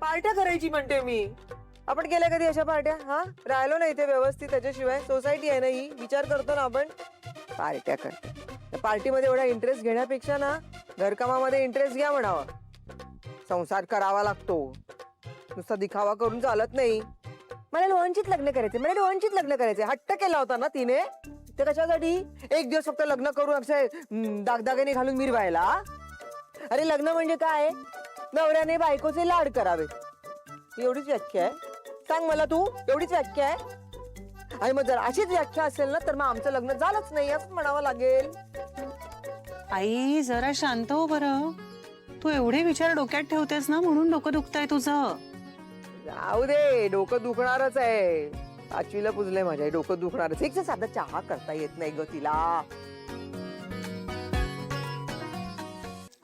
पार्ट्या करायची म्हणते मी. आपण केल्या कधी अशा पार्ट्या? हा, राहिलो ना इथे व्यवस्थित. त्याच्याशिवाय सोसायटी आहे ना ही, विचार करतो ना आपण. पार्ट्या करते. त्या पार्टीमध्ये एवढा इंटरेस्ट घेण्यापेक्षा ना घरकामामध्ये इंटरेस्ट घ्या म्हणावं. संसार करावा लागतो, नुसता दिखावा करून चालत नाही. मला रोहनचीच लग्न करायचे, मला रोहनचीच लग्न करायचे. हट्ट केला होता ना तिने. ते कशासाठी? एक दिवस फक्त लग्न करून असे दागदागिने घालून मिरवायला. अरे लग्न म्हणजे काय? नवऱ्याने बायकोचे लाड करावे, एवढीच व्याख्या आहे. सांग मला तू, एवढीच व्याख्या आहे? आणि मग जर अशीच व्याख्या असेल ना तर मग आमचं लग्न झालंच नाही असं म्हणावं लागेल. आई जरा शांत हो बरं. तू एवढे विचार डोक्यात ठेवतेस ना म्हणून डोकं दुखतंय तुझं. जाऊ दे, डोकं दुखणारच आहे. 5वीला पुजलंय माझ्या, डोकं दुखणारच. एक साधा चहा करता येत नाही ग तिला.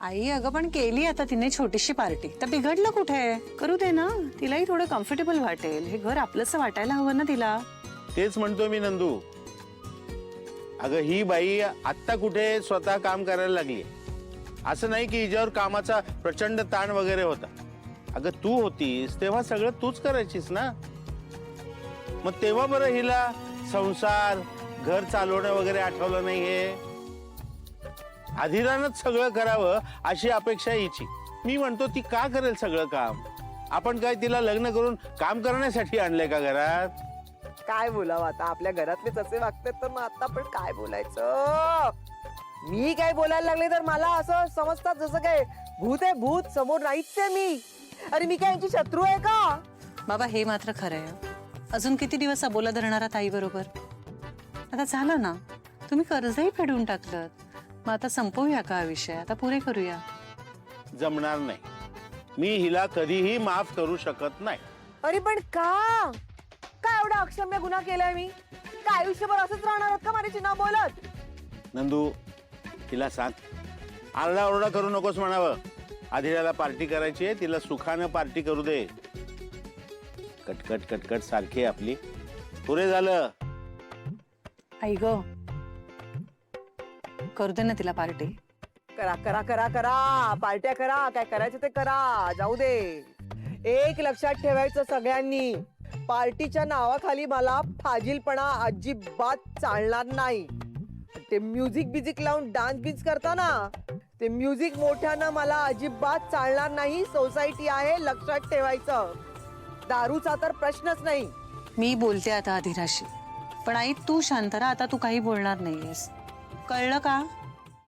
आई अगं पण केली आता तिने छोटीशी पार्टी, तर बिघडलं कुठे? करू दे ना, तिलाही थोडं कम्फर्टेबल वाटेल. हे घर आपलंसं वाटायला हवं ना तिला. तेच म्हणतोय मी नंदू. अगं ही बाई आत्ता कुठे स्वतः काम करायला लागली. असं नाही की हिच्यावर कामाचा प्रचंड ताण वगैरे होता. अगं तू होतीस तेव्हा सगळं तूच करायचीस ना. मग तेव्हा बरं हिला संसार घर चालवणं वगैरे आठवलं नाही. हे अधिरानच सगळं करावं अशी अपेक्षा हिची. मी म्हणतो ती का करेल सगळं काम? आपण काय तिला लग्न करून काम करण्यासाठी आणलंय का घरात? काय बोलावं आता, आपल्या घरातलेच असे वागतात तर मग आता पण काय बोलायचं? मी काय बोलायला लागले तर मला असं समजतात जसं काय भूत आहे, भूत समोर नाहीच आहे मी. अरे मी काय यांची शत्रू आहे का? बाबा हे मात्र खरं आहे. अजून किती दिवस अबोला धरणार आहात आई बरोबर? आता झालं ना, तुम्ही कर्जही फेडून टाकलं. मग आता संपवूया का हा विषय? आता पुरे करूया. जमणार नाही. मी हिला कधीही माफ करू शकत नाही. अरे पण का? काय एवढा अक्षम्य गुन्हा केलाय मी? काय आयुष्यभर असंच राहणार आहात का माझ्याशी न बोलत? नंदू तिला सांग, आरडाओरडा करू नकोस म्हणावं. अधिराला पार्टी करायची आहे, तिला सुखानं पार्टी करू दे. कटकट कटकट सारखी आपली. पुरे झालं. आई ग करू दे ना तिला पार्टी. करा करा करा करा, पार्ट्या करा, काय करायचं ते करा. जाऊ दे. एक लक्षात ठेवायचं सगळ्यांनी, पार्टीच्या नावाखाली मला फाजीलपणा अजिबात चालणार नाही. ते म्युझिक बिझिक लावून डान्स बिन्स करता ना, ते म्युझिक मोठ्यानं मला अजिबात चालणार नाही. सोसायटी आहे, लक्षात ठेवायचं. दारूचा तर प्रश्नच नाही. मी बोलते आता अधिराशी, पण आई तू शांत राहा. आता तू काही बोलणार नाहीयेस, कळलं का?